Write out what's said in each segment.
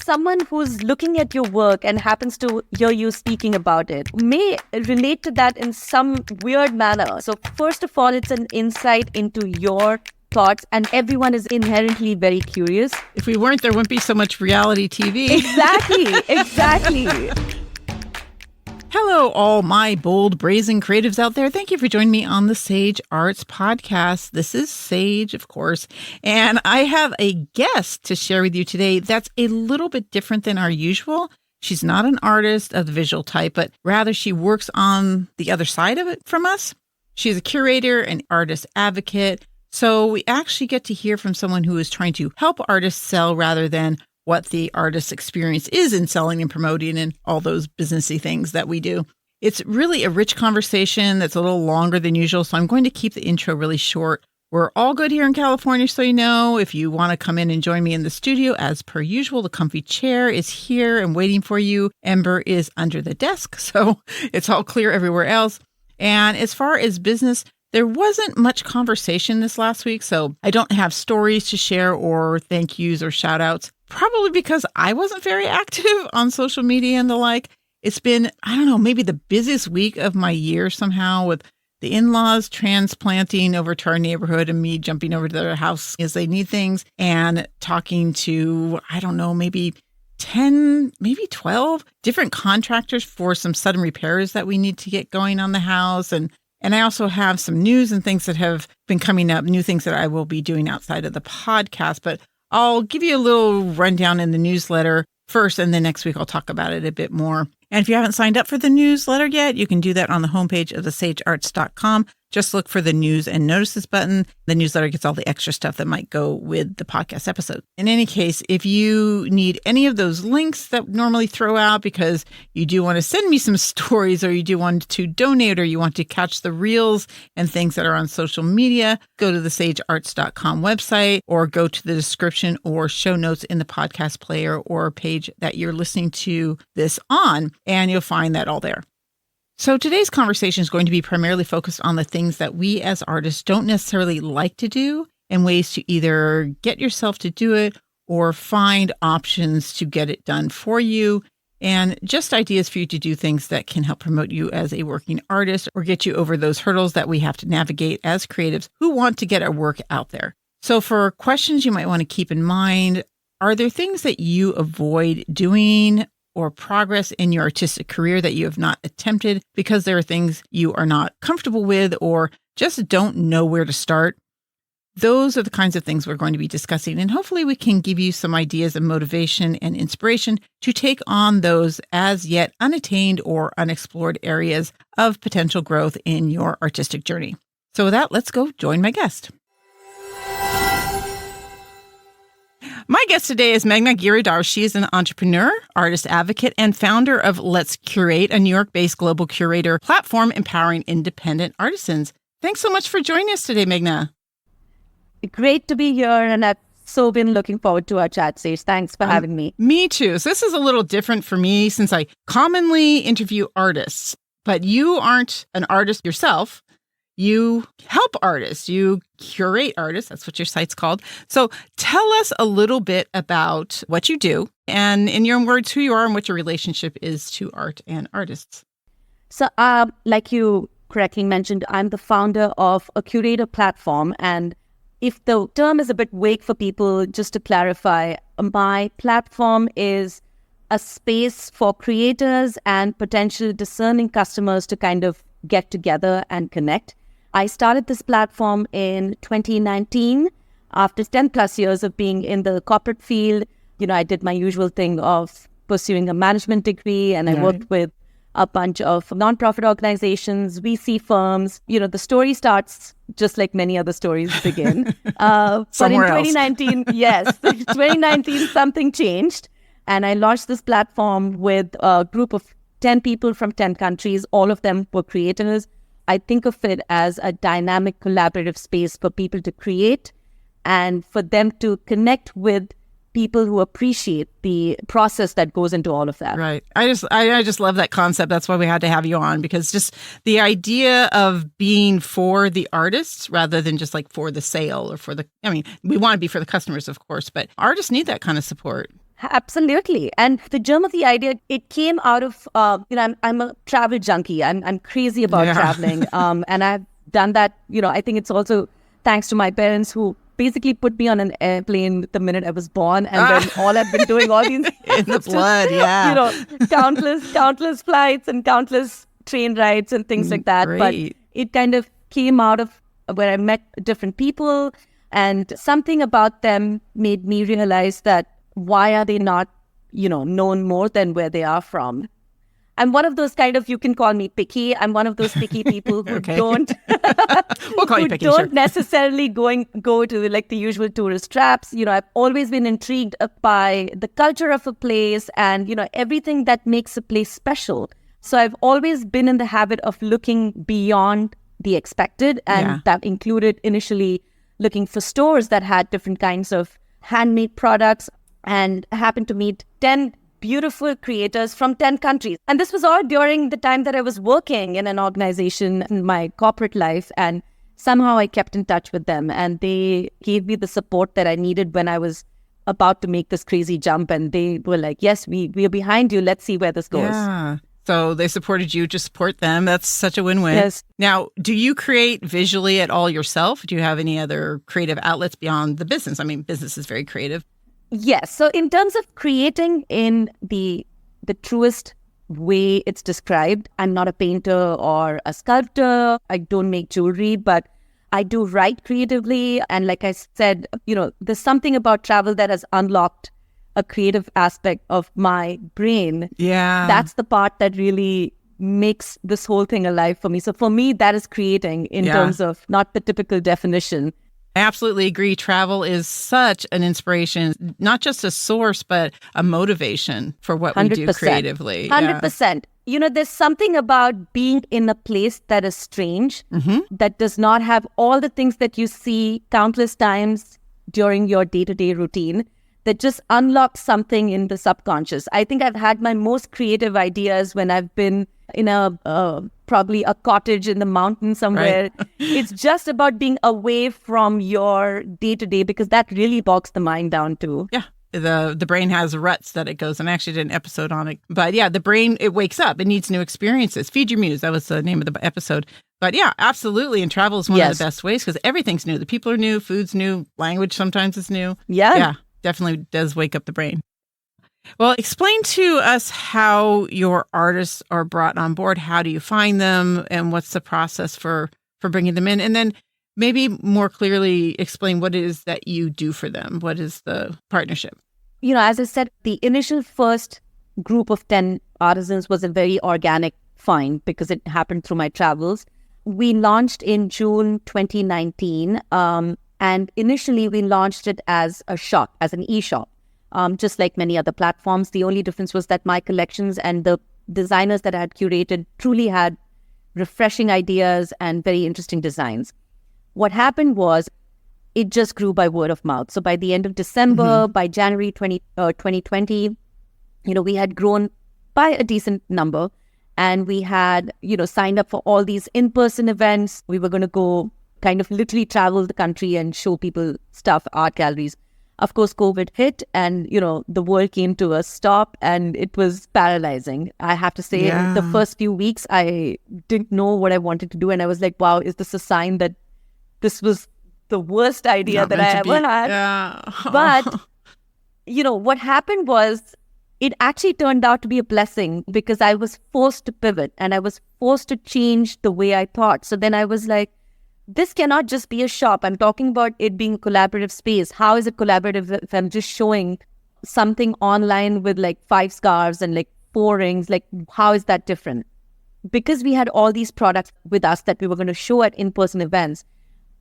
someone who's looking at your work and happens to hear you speaking about it may relate to that in some weird manner. So first of all, it's an insight into your thoughts, and everyone is inherently very curious. If we weren't, there wouldn't be so much reality TV. Exactly. Hello, all my bold, brazen creatives out there. Thank you for joining me on the Sage Arts Podcast. This is Sage, of course, and I have a guest to share with you today that's a little bit different than our usual. She's not an artist of the visual type, but rather she works on the other side of it from us. She's a curator and artist advocate. So we actually get to hear from someone who is trying to help artists sell rather than what the artist's experience is in selling and promoting and all those businessy things that we do. It's really a rich conversation that's a little longer than usual, so I'm going to keep the intro really short. We're all good here in California, so you know, if you want to come in and join me in the studio, as per usual, the comfy chair is here and waiting for you. Ember is under the desk, so it's all clear everywhere else. And as far as business, there wasn't much conversation this last week, so I don't have stories to share or thank yous or shout outs, probably because I wasn't very active on social media and the like. It's been, I don't know, maybe the busiest week of my year somehow, with the in-laws transplanting over to our neighborhood and me jumping over to their house as they need things and talking to, I don't know, maybe 10, maybe 12 different contractors for some sudden repairs that we need to get going on the house. And I also have some news and things that have been coming up, new things that I will be doing outside of the podcast. But I'll give you a little rundown in the newsletter first, and then next week I'll talk about it a bit more. And if you haven't signed up for the newsletter yet, you can do that on the homepage of thesagearts.com. Just look for the news and notices button. The newsletter gets all the extra stuff that might go with the podcast episode. In any case, if you need any of those links that normally throw out because you do want to send me some stories, or you do want to donate, or you want to catch the reels and things that are on social media, go to the sagearts.com website, or go to the description or show notes in the podcast player or page that you're listening to this on, and you'll find that all there. So today's conversation is going to be primarily focused on the things that we as artists don't necessarily like to do, and ways to either get yourself to do it or find options to get it done for you, and just ideas for you to do things that can help promote you as a working artist or get you over those hurdles that we have to navigate as creatives who want to get our work out there. So for questions you might want to keep in mind, are there things that you avoid doing or progress in your artistic career that you have not attempted because there are things you are not comfortable with or just don't know where to start? Those are the kinds of things we're going to be discussing, and hopefully we can give you some ideas of motivation and inspiration to take on those as yet unattained or unexplored areas of potential growth in your artistic journey. So with that, let's go join my guest. My guest today is Meghana Giridhar. She is an entrepreneur, artist advocate, and founder of Let's Curate, a New York-based global curator platform empowering independent artisans. Thanks so much for joining us today, Meghana. Great to be here, and I've so been looking forward to our chat, Sage. Thanks for having me. Me too. So this is a little different for me since I commonly interview artists, but you aren't an artist yourself. You help artists, you curate artists, that's what your site's called. So tell us a little bit about what you do, and in your own words, who you are and what your relationship is to art and artists. So like you correctly mentioned, I'm the founder of a curator platform. And if the term is a bit vague for people, just to clarify, my platform is a space for creators and potential discerning customers to kind of get together and connect. I started this platform in 2019 after 10 plus years of being in the corporate field. You know, I did my usual thing of pursuing a management degree, and I worked with a bunch of nonprofit organizations, VC firms. You know, the story starts just like many other stories begin. But in 2019, yes, 2019, something changed. And I launched this platform with a group of 10 people from 10 countries. All of them were creators. I think of it as a dynamic, collaborative space for people to create and for them to connect with people who appreciate the process that goes into all of that. Right. I just love that concept. That's why we had to have you on, because just the idea of being for the artists rather than just like for the sale or for the, I mean, we want to be for the customers, of course, but artists need that kind of support. Absolutely. And the germ of the idea, it came out of, I'm a travel junkie. I'm crazy about traveling. And I've done that, I think it's also thanks to my parents who basically put me on an airplane the minute I was born. And then all I've been doing, all these... In the blood, countless flights and countless train rides and things like that. Great. But it kind of came out of where I met different people, and something about them made me realize that why are they not, known more than where they are from? I'm one of those you can call me picky. I'm one of those picky people who don't we'll call you picky, don't necessarily go to like the usual tourist traps. I've always been intrigued by the culture of a place and, everything that makes a place special. So I've always been in the habit of looking beyond the expected, and that included initially looking for stores that had different kinds of handmade products, and happened to meet 10 beautiful creators from 10 countries. And this was all during the time that I was working in an organization in my corporate life, and somehow I kept in touch with them, and they gave me the support that I needed when I was about to make this crazy jump. And they were like, yes, we are behind you. Let's see where this goes. Yeah. So they supported you to support them. That's such a win-win. Yes. Now, do you create visually at all yourself? Do you have any other creative outlets beyond the business? I mean, business is very creative. Yes. So in terms of creating in the truest way it's described, I'm not a painter or a sculptor. I don't make jewelry, but I do write creatively. And like I said, there's something about travel that has unlocked a creative aspect of my brain. Yeah. That's the part that really makes this whole thing alive for me. So for me, that is creating in terms of not the typical definition. I absolutely agree. Travel is such an inspiration, not just a source, but a motivation for what 100%. we do creatively. 100%. There's something about being in a place that is strange, that does not have all the things that you see countless times during your day-to-day routine, that just unlocks something in the subconscious. I think I've had my most creative ideas when I've been in probably a cottage in the mountains somewhere. Right. It's just about being away from your day-to-day, because that really bogs the mind down too. Yeah. The brain has ruts that it goes, and I actually did an episode on it. But yeah, the brain, it wakes up. It needs new experiences. Feed your muse. That was the name of the episode. But yeah, absolutely. And travel is one of the best ways, because everything's new. The people are new. Food's new. Language sometimes is new. Yeah. Definitely does wake up the brain. Well, explain to us how your artists are brought on board. How do you find them, and what's the process for bringing them in? And then maybe more clearly explain what it is that you do for them. What is the partnership? As I said, the initial first group of 10 artisans was a very organic find because it happened through my travels. We launched in June 2019. And initially, we launched it as a shop, as an e-shop, just like many other platforms. The only difference was that my collections and the designers that I had curated truly had refreshing ideas and very interesting designs. What happened was it just grew by word of mouth. So by the end of December, by January 2020, we had grown by a decent number, and we had, signed up for all these in-person events. We were going to go kind of literally travel the country and show people stuff, art galleries. Of course, COVID hit, and, the world came to a stop, and it was paralyzing. I have to say, the first few weeks, I didn't know what I wanted to do. And I was like, wow, is this a sign that this was the worst idea that I ever had? Yeah. But, what happened was it actually turned out to be a blessing, because I was forced to pivot and I was forced to change the way I thought. So then I was like, this cannot just be a shop. I'm talking about it being a collaborative space. How is it collaborative if I'm just showing something online with like 5 scarves and like 4 rings? Like, how is that different? Because we had all these products with us that we were going to show at in-person events,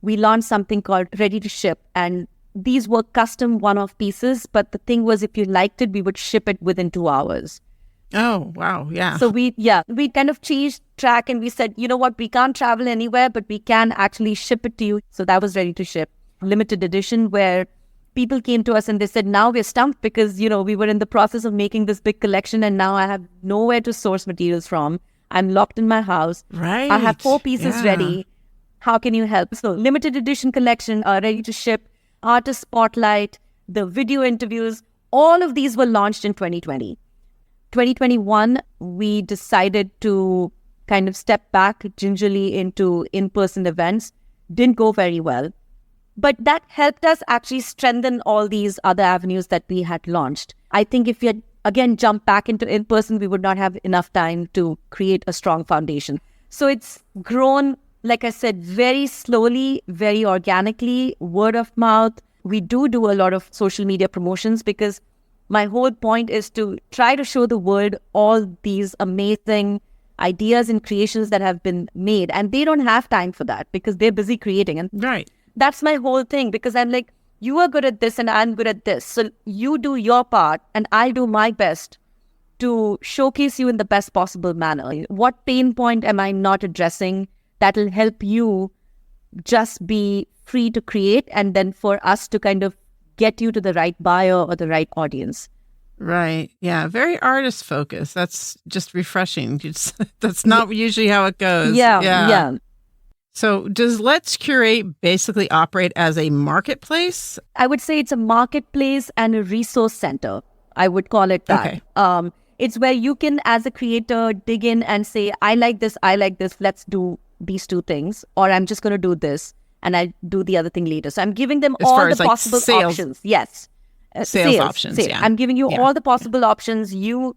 we launched something called Ready to Ship. And these were custom one-off pieces. But the thing was, if you liked it, we would ship it within 2 hours. Oh, wow. Yeah. So we kind of changed track, and we said, you know what, we can't travel anywhere, but we can actually ship it to you. So that was Ready to Ship, limited edition, where people came to us and they said, now we're stumped because, we were in the process of making this big collection, and now I have nowhere to source materials from. I'm locked in my house. Right. I have 4 pieces ready. How can you help? So limited edition collection, Ready to Ship, artist spotlight, the video interviews, All of these were launched in 2020. 2021, we decided to kind of step back gingerly into in-person events. Didn't go very well. But that helped us actually strengthen all these other avenues that we had launched. I think if we had, again, jumped back into in-person, we would not have enough time to create a strong foundation. So it's grown, like I said, very slowly, very organically, word of mouth. We do a lot of social media promotions because my whole point is to try to show the world all these amazing ideas and creations that have been made. And they don't have time for that because they're busy creating. And Right. that's my whole thing, because I'm like, you are good at this and I'm good at this. So you do your part and I'll do my best to showcase you in the best possible manner. What pain point am I not addressing that'll help you just be free to create, and then for us to kind of get you to the right buyer or the right audience. Right. Yeah. Very artist focused. That's just refreshing. That's not usually how it goes. Yeah. So does Let's Curate basically operate as a marketplace? I would say it's a marketplace and a resource center. I would call it that. Okay. It's where you can, as a creator, dig in and say, I like this, let's do these two things. Or I'm just going to do this and I do the other thing later. So I'm giving them all the possible options. Yes. Sales options. Yeah. I'm giving you all the possible options. You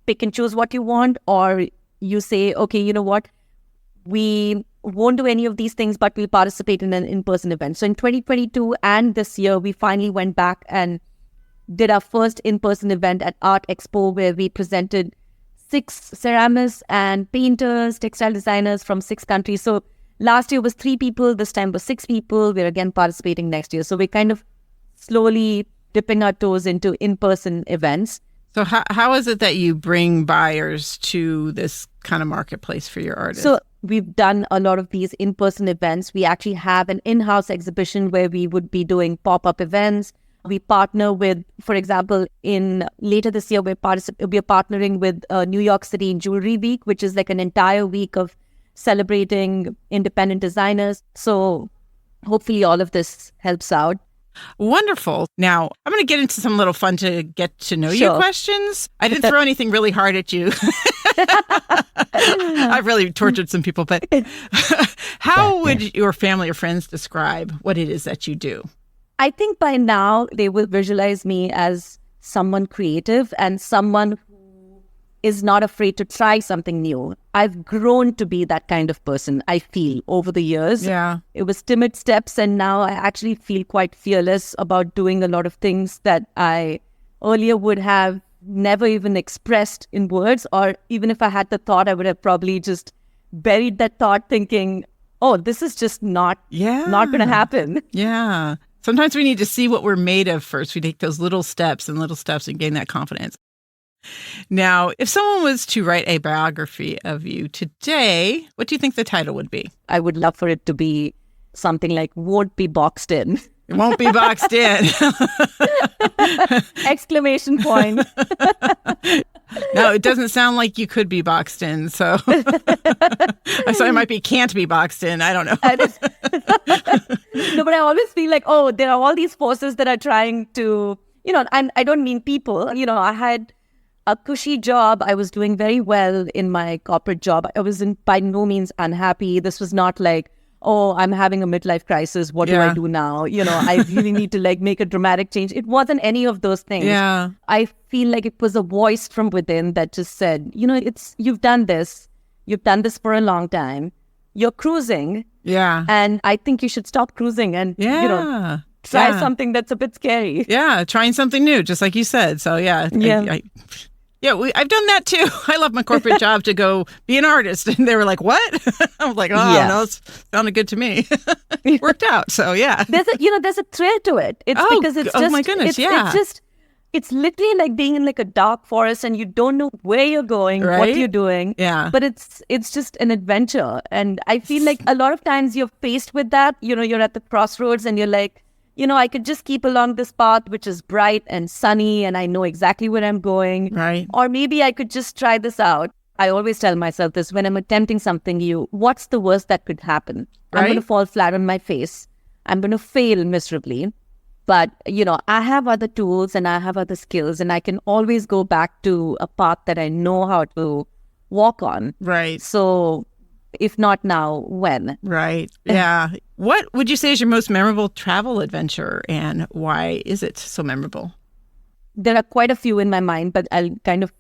pick and choose what you want, or you say, okay, you know what? We won't do any of these things, but we'll participate in an in-person event. So in 2022 and this year, we finally went back and did our first in-person event at Art Expo, where we presented 6 ceramists and painters, textile designers from 6 countries. So last year was 3 people, this time was 6 people. We're again participating next year. So we're kind of slowly dipping our toes into in-person events. So how is it that you bring buyers to this kind of marketplace for your artists? So we've done a lot of these in-person events. We actually have an in-house exhibition where we would be doing pop-up events. We partner with, for example, in later this year, we're partnering with New York City Jewelry Week, which is like an entire week of celebrating independent designers. So hopefully all of this helps out. Wonderful. Now, I'm going to get into some little fun to get to know you questions. I didn't throw anything really hard at you. I've really tortured some people, but how would your family or friends describe what it is that you do? I think by now they will visualize me as someone creative and someone who is not afraid to try something new. I've grown to be that kind of person, I feel, over the years. Yeah. It was timid steps, and now I actually feel quite fearless about doing a lot of things that I earlier would have never even expressed in words, or even if I had the thought, I would have probably just buried that thought thinking, oh, this is just not going to happen. Yeah. Sometimes we need to see what we're made of first. We take those little steps and gain that confidence. Now, if someone was to write a biography of you today, what do you think the title would be? I would love for it to be something like, won't be boxed in. It won't be boxed in. Exclamation point. No, it doesn't sound like you could be boxed in. So it might be can't be boxed in. I don't know. No, but I always feel like, oh, there are all these forces that are trying to, and I don't mean people. I had a cushy job. I was doing very well in my corporate job. I was by no means unhappy. This was not like, oh, I'm having a midlife crisis. What do I do now? I really need to make a dramatic change. It wasn't any of those things. Yeah. I feel like it was a voice from within that just said, you've done this. You've done this for a long time. You're cruising. Yeah. And I think you should stop cruising and, try something that's a bit scary. Yeah. Trying something new, just like you said. So yeah. I've done that too. I left my corporate job to go be an artist. And they were like, what? I was like, no, it sounded good to me. It worked out. So yeah. There's a thrill to it. It's because it's just, oh my goodness, it's literally like being in like a dark forest and you don't know where you're going, what you're doing. Yeah. But it's just an adventure. And I feel like a lot of times you're faced with that, you're at the crossroads and you're like, I could just keep along this path, which is bright and sunny, and I know exactly where I'm going. Right. Or maybe I could just try this out. I always tell myself this when I'm attempting something new. What's the worst that could happen? Right. I'm going to fall flat on my face. I'm going to fail miserably. But, I have other tools and I have other skills, and I can always go back to a path that I know how to walk on. Right. So if not now, when? Right. Yeah. What would you say is your most memorable travel adventure, and why is it so memorable? There are quite a few in my mind, but I'll kind of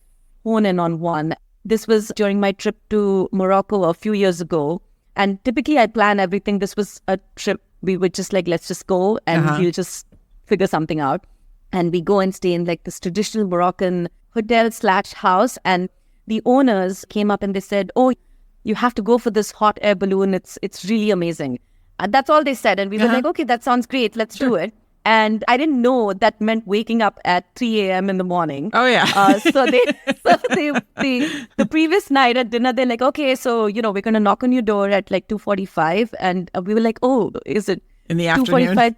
hone in on one. This was during my trip to Morocco a few years ago. And typically I plan everything. This was a trip we were just like, let's just go and we'll just figure something out. And we go and stay in like this traditional Moroccan hotel/house. And the owners came up and they said, oh, you have to go for this hot air balloon. It's really amazing. And that's all they said. And we were like, okay, that sounds great. Let's do it. And I didn't know that meant waking up at 3 a.m. in the morning. Oh, yeah. So the previous night at dinner, they're like, okay, so, we're going to knock on your door at like 2:45. And we were like, oh, is it in the afternoon? 2:45?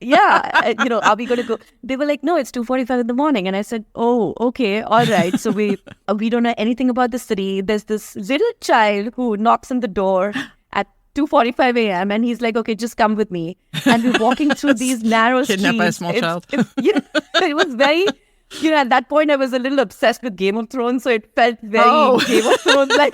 Yeah. Are we going to go? They were like, no, it's 2:45 in the morning. And I said, oh, okay, all right. So we don't know anything about the city. There's this little child who knocks on the door at 2:45 a.m. and he's like, okay, just come with me. And we're walking through these narrow streets. Kidnapped by a small child. It was very, at that point I was a little obsessed with Game of Thrones. So it felt very Game of Thrones. Like,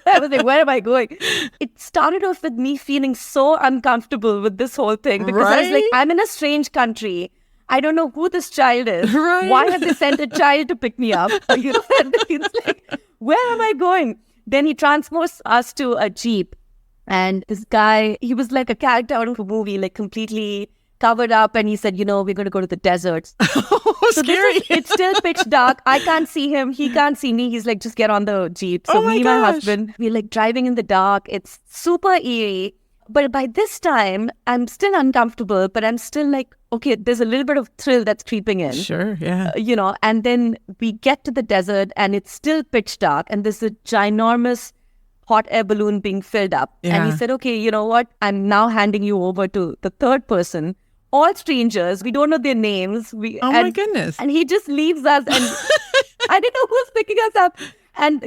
I was like, where am I going? It started off with me feeling so uncomfortable with this whole thing. Because I was like, I'm in a strange country. I don't know who this child is. Right. Why have they sent a child to pick me up? And it's like, where am I going? Then he transports us to a Jeep. And this guy, he was like a character out of a movie, like completely covered up. And he said, we're going to go to the deserts. Oh, so scary. It's still pitch dark. I can't see him. He can't see me. He's like, just get on the Jeep. So my husband, we're like driving in the dark. It's super eerie. But by this time, I'm still uncomfortable, but I'm still like, okay, there's a little bit of thrill that's creeping in. Sure, yeah. And then we get to the desert and it's still pitch dark. And there's a ginormous hot air balloon being filled up. Yeah. And he said, okay, you know what? I'm now handing you over to the third person. All strangers. We don't know their names. My goodness. And he just leaves us and I didn't know who's picking us up. And,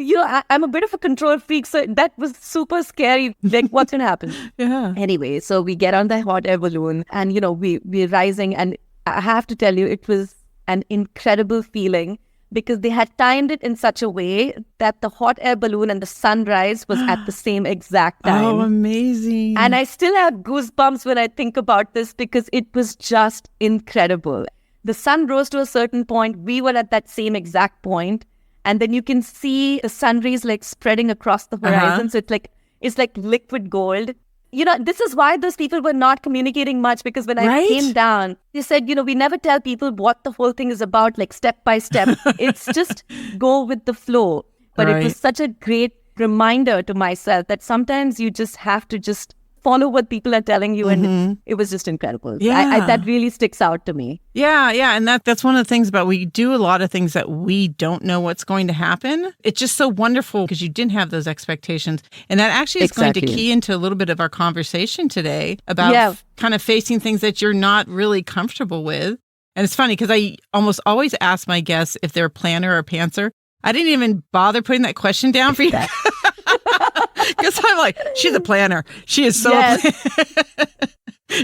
I'm a bit of a control freak. So that was super scary. Like, what's going to happen? Yeah. Anyway, so we get on the hot air balloon and, we're rising. And I have to tell you, it was an incredible feeling because they had timed it in such a way that the hot air balloon and the sunrise was at the same exact time. Oh, amazing. And I still have goosebumps when I think about this because it was just incredible. The sun rose to a certain point. We were at that same exact point. And then you can see the sun rays like spreading across the horizon. So it's like liquid gold. This is why those people were not communicating much because when I came down, they said, we never tell people what the whole thing is about, like step by step. It's just go with the flow. But it was such a great reminder to myself that sometimes you just have to just follow what people are telling you. And it was just incredible. Yeah. That really sticks out to me. Yeah. And that's one of the things about we do a lot of things that we don't know what's going to happen. It's just so wonderful because you didn't have those expectations. And that actually is going to key into a little bit of our conversation today about kind of facing things that you're not really comfortable with. And it's funny because I almost always ask my guests if they're a planner or a pantser. I didn't even bother putting that question down for you. Because I'm like, she's a planner. She is so.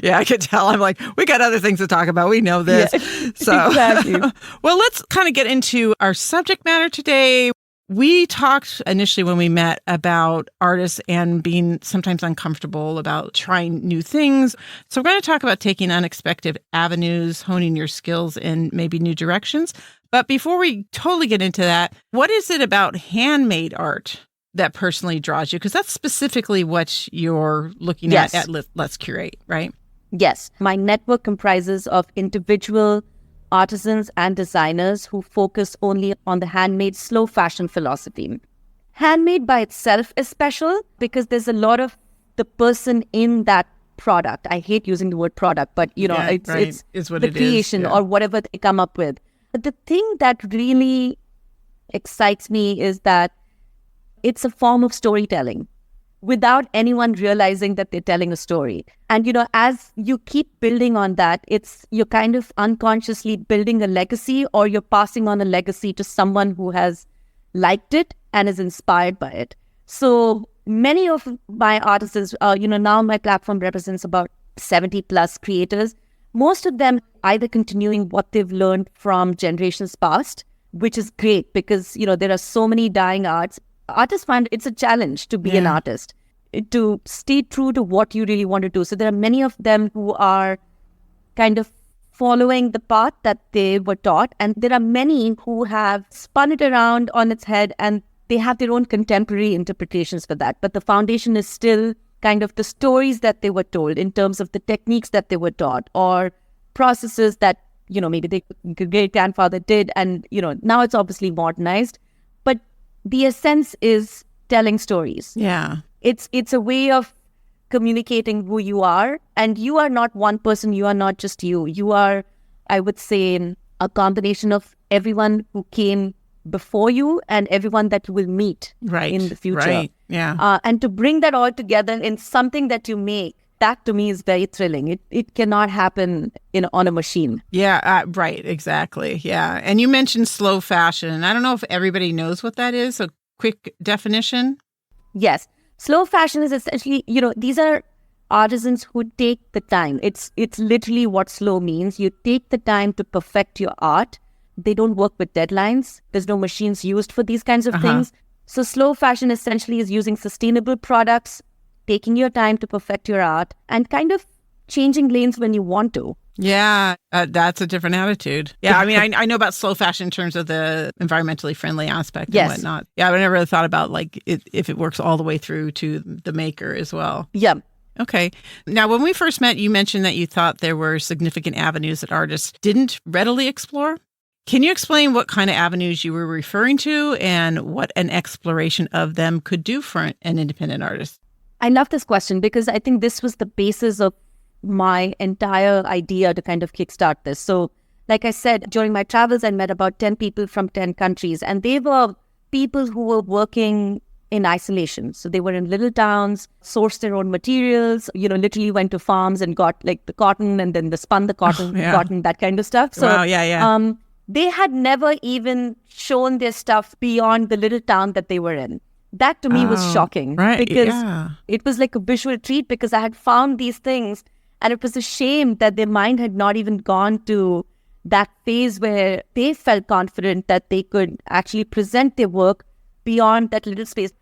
Yeah, I could tell. I'm like, we got other things to talk about. We know this. Yeah, so, exactly. Well, let's kind of get into our subject matter today. We talked initially when we met about artists and being sometimes uncomfortable about trying new things. So we're going to talk about taking unexpected avenues, honing your skills in maybe new directions. But before we totally get into that, what is it about handmade art that personally draws you? Because that's specifically what you're looking at Let's Curate, right? Yes. My network comprises of individual artisans and designers who focus only on the handmade slow fashion philosophy. Handmade by itself is special because there's a lot of the person in that product. I hate using the word product, but it's what the creation or whatever they come up with. But the thing that really excites me is that it's a form of storytelling without anyone realizing that they're telling a story. And, as you keep building on that, you're kind of unconsciously building a legacy or you're passing on a legacy to someone who has liked it and is inspired by it. So many of my artists, now my platform represents about 70 plus creators. most of them either continuing what they've learned from generations past, which is great because, there are so many dying arts. Artists find it's a challenge to be an artist, to stay true to what you really want to do. So there are many of them who are kind of following the path that they were taught. And there are many who have spun it around on its head and they have their own contemporary interpretations for that. But the foundation is still kind of the stories that they were told in terms of the techniques that they were taught or processes that, maybe their great-grandfather did. And, now it's obviously modernized. But the essence is telling stories. Yeah. It's a way of communicating who you are. And you are not one person. You are not just you. You are, I would say, a combination of everyone who came before you and everyone that you will meet in the future. Right. Yeah. And to bring that all together in something that you make, that to me is very thrilling. It cannot happen on a machine. Yeah, right. Exactly. Yeah. And you mentioned slow fashion. I don't know if everybody knows what that is. A quick definition. Yes. Slow fashion is essentially, these are artisans who take the time. It's literally what slow means. You take the time to perfect your art. They don't work with deadlines. There's no machines used for these kinds of things. So slow fashion essentially is using sustainable products, taking your time to perfect your art, and kind of changing lanes when you want to. Yeah, that's a different attitude. Yeah, I mean, I know about slow fashion in terms of the environmentally friendly aspect and whatnot. Yeah, I never really thought about if it works all the way through to the maker as well. Yeah. Okay. Now, when we first met, you mentioned that you thought there were significant avenues that artists didn't readily explore. Can you explain what kind of avenues you were referring to and what an exploration of them could do for an independent artist? I love this question because I think this was the basis of my entire idea to kind of kickstart this. So, like I said, during my travels, I met about 10 people from 10 countries, and they were people who were working in isolation. So they were in little towns, sourced their own materials, literally went to farms and got the cotton and then spun the cotton, that kind of stuff. So, wow, yeah. They had never even shown their stuff beyond the little town that they were in. That to me was shocking, right? Because it was like a visual treat because I had found these things and it was a shame that their mind had not even gone to that phase where they felt confident that they could actually present their work beyond that little space.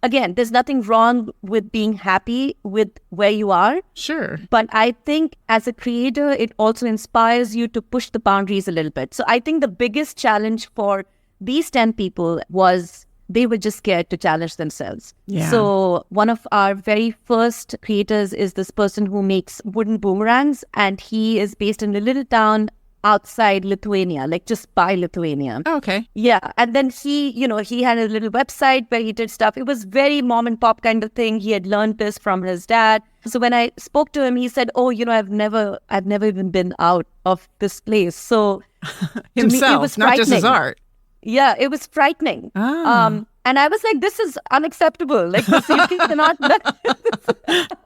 Again, there's nothing wrong with being happy with where you are. Sure. But I think as a creator, it also inspires you to push the boundaries a little bit. So I think the biggest challenge for these 10 people was they were just scared to challenge themselves. Yeah. So one of our very first creators is this person who makes wooden boomerangs, and he is based in a little town outside Lithuania, just by Lithuania. Oh, okay. Yeah. And then he had a little website where he did stuff. It was very mom and pop kind of thing. He had learned this from his dad. So when I spoke to him, he said, I've never even been out of this place. So himself, to me, it was not just his art. Yeah, it was frightening. And I was like, this is unacceptable. This you cannot.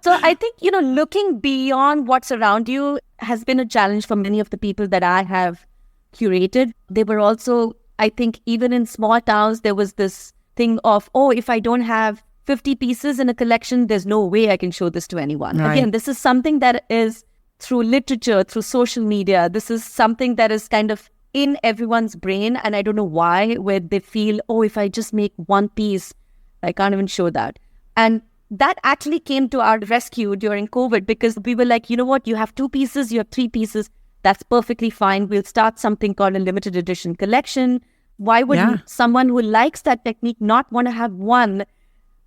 So I think, looking beyond what's around you has been a challenge for many of the people that I have curated. They were also, I think, even in small towns, there was this thing of, if I don't have 50 pieces in a collection, there's no way I can show this to anyone. Right. Again, this is something that is through literature, through social media. This is something that is kind of in everyone's brain, and I don't know why, where they feel, if I just make one piece, I can't even show that. And that actually came to our rescue during COVID because we were like, you know what, you have 2 pieces, you have 3 pieces, that's perfectly fine. We'll start something called a limited edition collection. Why would someone who likes that technique not want to have one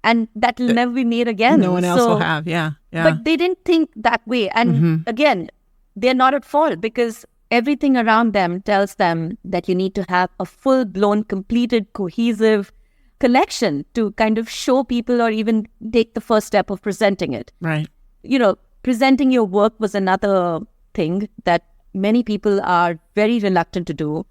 and that will never be made again? No one else will have, yeah. But they didn't think that way. And again, they're not at fault because everything around them tells them that you need to have a full-blown, completed, cohesive collection to kind of show people or even take the first step of presenting it. Right. Presenting your work was another thing that many people are very reluctant to do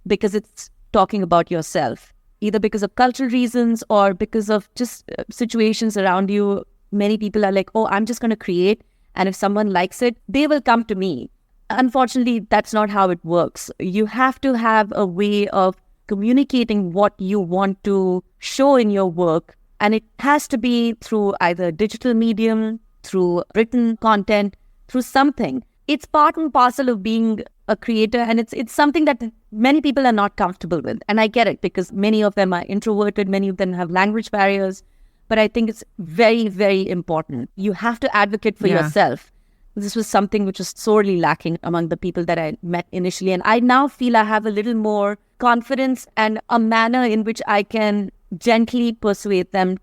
because it's talking about yourself, either because of cultural reasons or because of just situations around you. Many people are like, I'm just going to create, and if someone likes it, they will come to me. Unfortunately, that's not how it works. You have to have a way of communicating what you want to show in your work. And it has to be through either digital medium, through written content, through something. it's part and parcel of being a creator, and it's something that many people are not comfortable with. And I get it, because many of them are introverted, many of them have language barriers. But I think it's very, very important. You have to advocate for yourself. This was something which was sorely lacking among the people that I met initially. And I now feel I have a little more confidence and a manner in which I can gently persuade them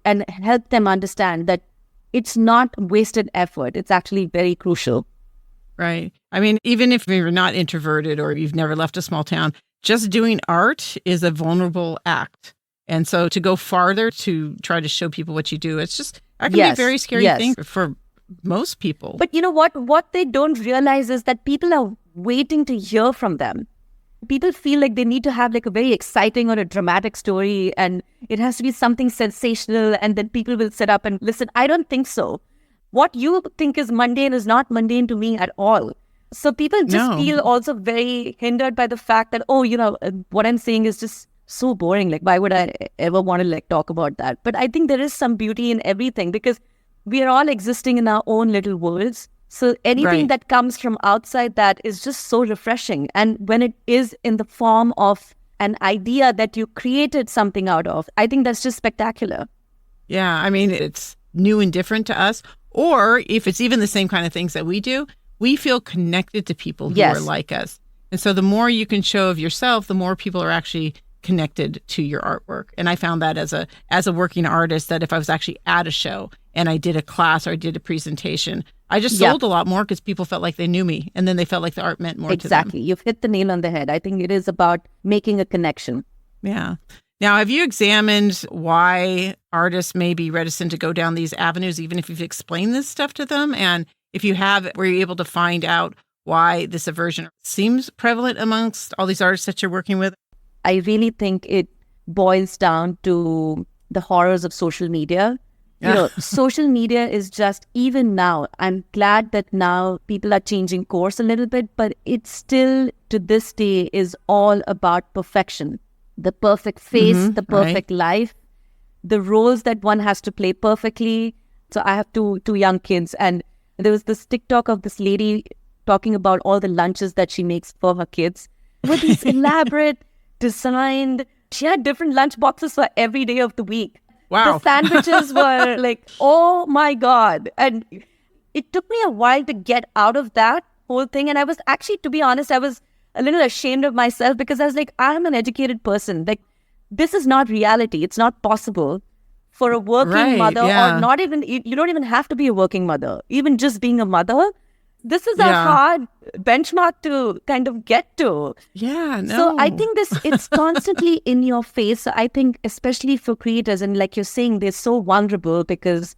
and help them understand that it's not wasted effort. It's actually very crucial. Right. I mean, even if you're not introverted or you've never left a small town, just doing art is a vulnerable act. And so to go farther to try to show people what you do, it's just, that can be a very scary thing for most people. But you know what? What they don't realize is that people are waiting to hear from them. People feel like they need to have like a very exciting or a dramatic story, and it has to be something sensational, and then people will sit up and listen. I don't think so. What you think is mundane is not mundane to me at all. So people just feel also very hindered by the fact that, oh, you know, what I'm saying is just so boring. Like, why would I ever want to like talk about that? But I think there is some beauty in everything, because we are all existing in our own little worlds. So anything that comes from outside that is just so refreshing. And when it is in the form of an idea that you created something out of, I think that's just spectacular. Yeah, I mean, it's new and different to us. Or if it's even the same kind of things that we do, we feel connected to people who are like us. And so the more you can show of yourself, the more people are actually connected to your artwork. And I found that as a working artist, that if I was actually at a show and I did a class or I did a presentation, I just sold a lot more because people felt like they knew me, and then they felt like the art meant more to them. Exactly. You've hit the nail on the head. I think it is about making a connection. Yeah. Now, have you examined why artists may be reticent to go down these avenues, even if you've explained this stuff to them? And if you have, were you able to find out why this aversion seems prevalent amongst all these artists that you're working with? I really think it boils down to the horrors of social media. You know, social media is just, even now, I'm glad that now people are changing course a little bit, but it still, to this day, is all about perfection. The perfect face, the perfect life, the roles that one has to play perfectly. So I have two young kids, and there was this TikTok of this lady talking about all the lunches that she makes for her kids with these elaborate, designed, she had different lunch boxes for every day of the week. Wow. The sandwiches were like, oh my God. And it took me a while to get out of that whole thing. And I was actually, to be honest, I was a little ashamed of myself, because I was like, I'm an educated person. Like, this is not reality. It's not possible for a working mother, or not even, you don't even have to be a working mother. Even just being a mother, this is a hard benchmark to kind of get to. Yeah, no. So I think it's constantly in your face. So I think especially for creators, and like you're saying, they're so vulnerable because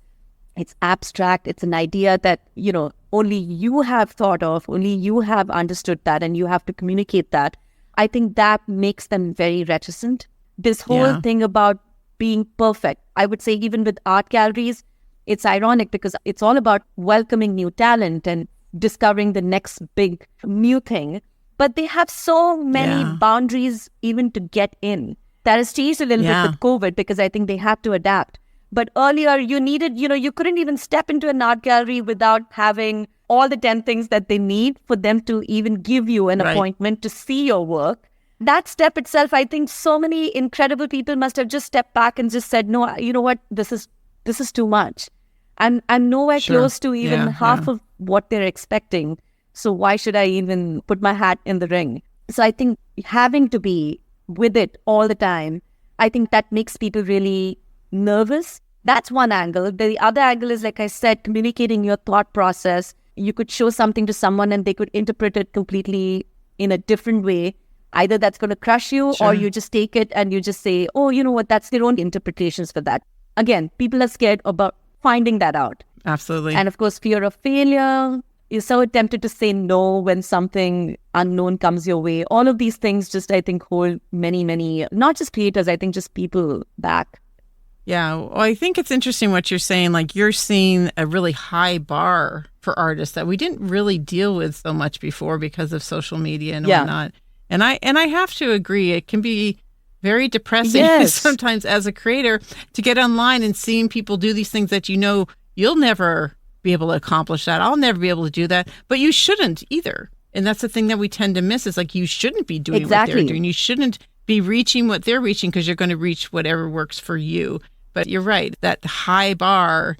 it's abstract. It's an idea that, you know, only you have thought of, only you have understood that, and you have to communicate that. I think that makes them very reticent. This whole thing about being perfect, I would say even with art galleries, it's ironic because it's all about welcoming new talent and discovering the next big new thing. But they have so many boundaries even to get in. That has changed a little bit with COVID, because I think they had to adapt. But earlier you needed, you couldn't even step into an art gallery without having all the 10 things that they need for them to even give you an appointment to see your work. That step itself, I think so many incredible people must have just stepped back and just said, no, you know what, this is too much. I'm nowhere close to even half of what they're expecting. So why should I even put my hat in the ring? So I think having to be with it all the time, I think that makes people really nervous. That's one angle. The other angle is, like I said, communicating your thought process. You could show something to someone and they could interpret it completely in a different way. Either that's going to crush you, or you just take it and you just say, oh, you know what, that's their own interpretations for that. Again, people are scared about finding that out. Absolutely. And of course, fear of failure. You're so tempted to say no when something unknown comes your way. All of these things just, I think, hold many, many, not just creators, I think just people back. Yeah. Well, I think it's interesting what you're saying. Like, you're seeing a really high bar for artists that we didn't really deal with so much before because of social media and whatnot. And I have to agree, it can be very depressing sometimes as a creator to get online and seeing people do these things that you'll never be able to accomplish that. I'll never be able to do that. But you shouldn't either. And that's the thing that we tend to miss is like, you shouldn't be doing what they're doing. You shouldn't be reaching what they're reaching because you're going to reach whatever works for you. But you're right. That high bar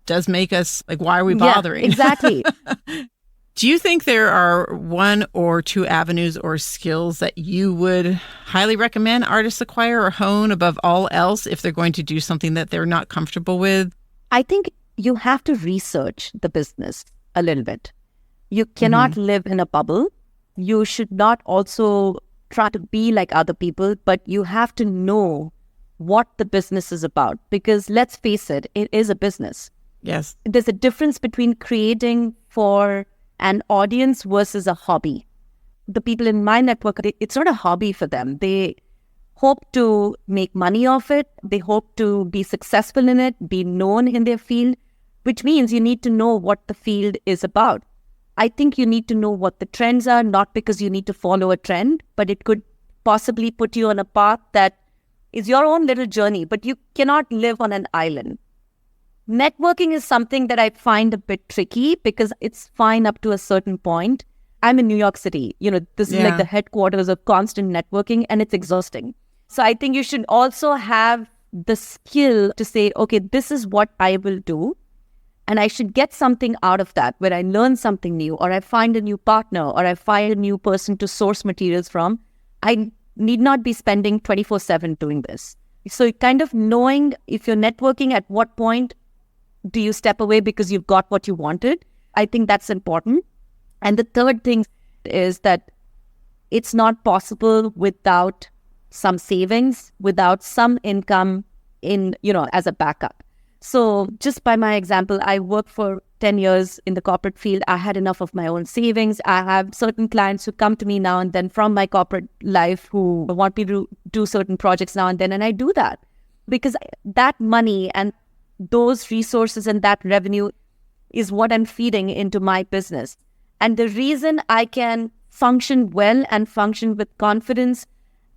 does make us like, why are we bothering? Yeah, exactly. Do you think there are one or two avenues or skills that you would highly recommend artists acquire or hone above all else if they're going to do something that they're not comfortable with? I think you have to research the business a little bit. You cannot live in a bubble. You should not also try to be like other people, but you have to know what the business is about. Because let's face it, it is a business. Yes. There's a difference between creating for an audience versus a hobby. The people in my network, it's not a hobby for them. They hope to make money off it. They hope to be successful in it, be known in their field, which means you need to know what the field is about. I think you need to know what the trends are, not because you need to follow a trend, but it could possibly put you on a path that is your own little journey, but you cannot live on an island. Networking is something that I find a bit tricky because it's fine up to a certain point. I'm in New York City. This is like the headquarters of constant networking, and it's exhausting. So I think you should also have the skill to say, okay, this is what I will do. And I should get something out of that where I learn something new, or I find a new partner, or I find a new person to source materials from. I need not be spending 24/7 doing this. So kind of knowing if you're networking, at what point do you step away because you've got what you wanted? I think that's important. And the third thing is that it's not possible without some savings, without some income as a backup. So just by my example, I worked for 10 years in the corporate field. I had enough of my own savings. I have certain clients who come to me now and then from my corporate life who want me to do certain projects now and then. And I do that because that money and those resources and that revenue is what I'm feeding into my business. And the reason I can function well and function with confidence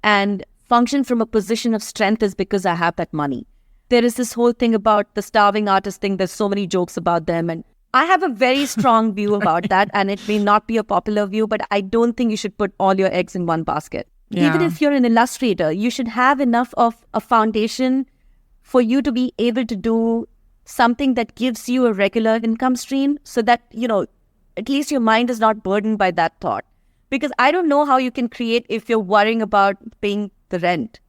and function from a position of strength is because I have that money. There is this whole thing about the starving artist thing. There's so many jokes about them. And I have a very strong view about that. And it may not be a popular view, but I don't think you should put all your eggs in one basket. Yeah. Even if you're an illustrator, you should have enough of a foundation for you to be able to do something that gives you a regular income stream so that, at least your mind is not burdened by that thought. Because I don't know how you can create if you're worrying about paying the rent.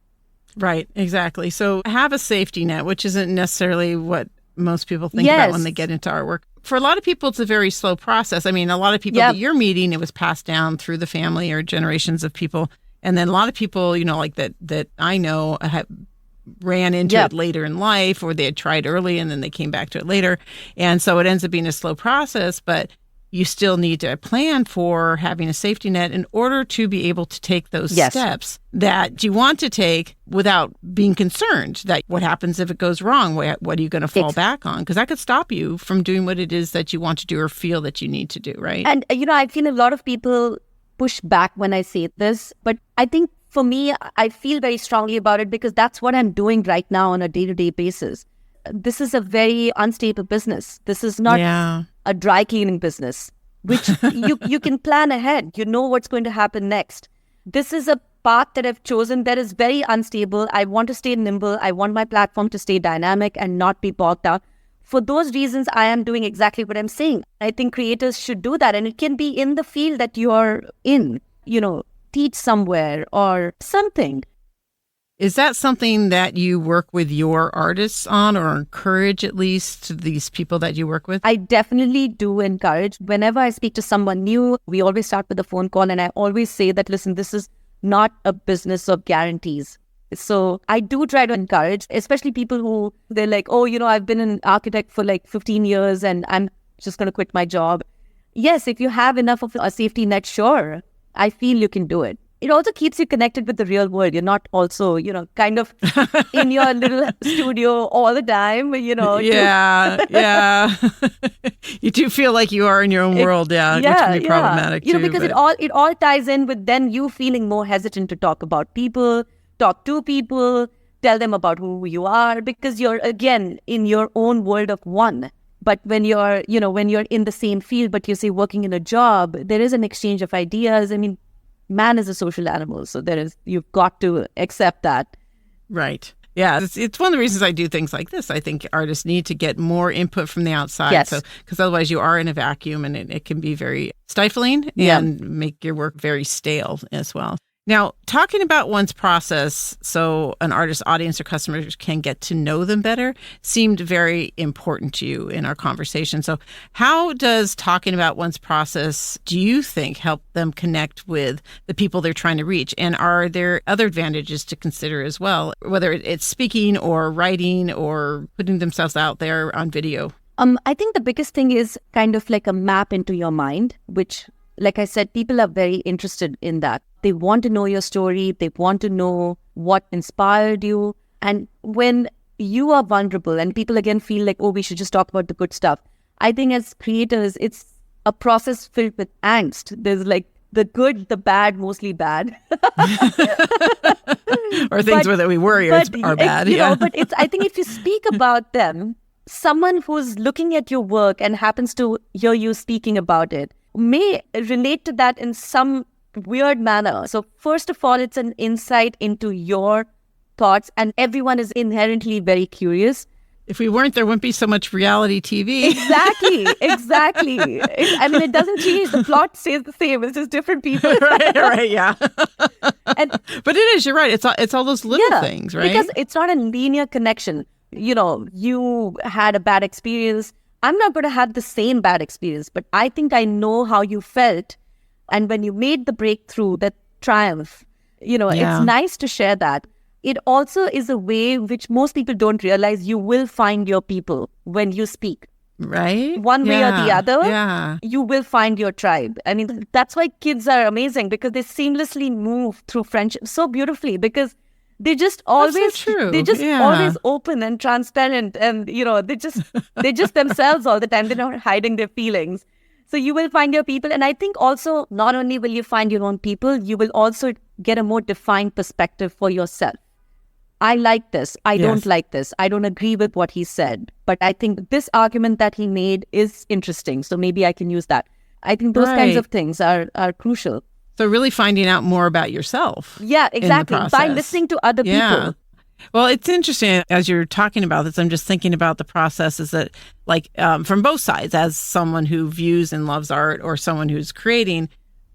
Right, exactly. So have a safety net, which isn't necessarily what most people think about when they get into artwork. For a lot of people, it's a very slow process. I mean, a lot of people that you're meeting, it was passed down through the family or generations of people. And then a lot of people, like that I know ran into it later in life, or they had tried early and then they came back to it later. And so it ends up being a slow process, but you still need to plan for having a safety net in order to be able to take those steps that you want to take without being concerned that what happens if it goes wrong? What are you going to fall back on? Because that could stop you from doing what it is that you want to do or feel that you need to do, right? And, I feel a lot of people push back when I say this, but I think for me, I feel very strongly about it because that's what I'm doing right now on a day-to-day basis. This is a very unstable business. This is not a dry cleaning business, which you can plan ahead. You know what's going to happen next. This is a path that I've chosen that is very unstable. I want to stay nimble. I want my platform to stay dynamic and not be bogged down. For those reasons, I am doing exactly what I'm saying. I think creators should do that. And it can be in the field that you're in, teach somewhere or something. Is that something that you work with your artists on or encourage at least these people that you work with? I definitely do encourage. Whenever I speak to someone new, we always start with a phone call and I always say that, listen, this is not a business of guarantees. So I do try to encourage, especially people who they're like, oh, I've been an architect for like 15 years and I'm just going to quit my job. Yes, if you have enough of a safety net, sure, I feel you can do it. It also keeps you connected with the real world. You're not also, kind of in your little studio all the time, Yeah. You do feel like you are in your own world, which can be problematic too. Because it all ties in with then you feeling more hesitant to talk about people, talk to people, tell them about who you are, because you're, again, in your own world of one. But when you're in the same field, but you say working in a job, there is an exchange of ideas. I mean, man is a social animal. So you've got to accept that. Right. Yeah, it's one of the reasons I do things like this. I think artists need to get more input from the outside. Yes. So, because otherwise you are in a vacuum and it can be very stifling and make your work very stale as well. Now, talking about one's process so an artist's audience or customers can get to know them better seemed very important to you in our conversation. So how does talking about one's process, do you think, help them connect with the people they're trying to reach? And are there other advantages to consider as well, whether it's speaking or writing or putting themselves out there on video? I think the biggest thing is kind of like a map into your mind, which, like I said, people are very interested in that. They want to know your story. They want to know what inspired you. And when you are vulnerable and people again feel like, oh, we should just talk about the good stuff. I think as creators, it's a process filled with angst. There's like the good, the bad, mostly bad. Or things that we worry are bad. But I think if you speak about them, someone who's looking at your work and happens to hear you speaking about it may relate to that in some weird manner. So first of all, it's an insight into your thoughts, and everyone is inherently very curious. If we weren't, there wouldn't be so much reality TV. Exactly. It doesn't change. The plot stays the same. It's just different people. right, yeah. But it is, you're right. It's all those little things, right? Because it's not a linear connection. You had a bad experience. I'm not going to have the same bad experience, but I think I know how you felt. And when you made the breakthrough, that triumph, it's nice to share that. It also is a way which most people don't realize. You will find your people when you speak. Right? One way or the other, you will find your tribe. I mean, that's why kids are amazing, because they seamlessly move through friendship so beautifully, because they just always always open and transparent, and they're just themselves all the time. They're not hiding their feelings. So you will find your people. And I think also, not only will you find your own people, you will also get a more defined perspective for yourself. I like this. I don't like this. I don't agree with what he said. But I think this argument that he made is interesting. So maybe I can use that. I think those kinds of things are crucial. So really finding out more about yourself. Yeah, exactly. By listening to other people. Well, it's interesting as you're talking about this. I'm just thinking about the processes that, from both sides, as someone who views and loves art or someone who's creating,